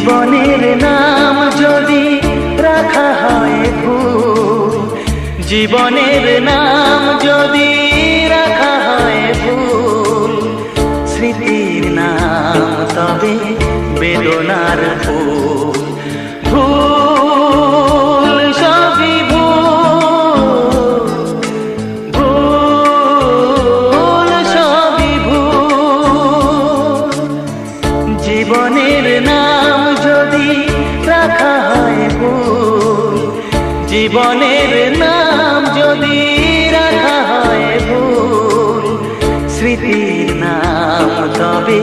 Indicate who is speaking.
Speaker 1: জীবনের নাম যদি রাখা হয় ভুল, জীবনের নাম যদি রাখা হয় ভুল, স্মৃতির নাম তবে বেদনার ফুল। ভুল সবই ভুল, ভুল সবই ভুল। জীবনের নাম যদি রাখা হয় ভুল, জীবনের নাম যদি রাখা হয় ভুল, স্মৃতির নাম তবে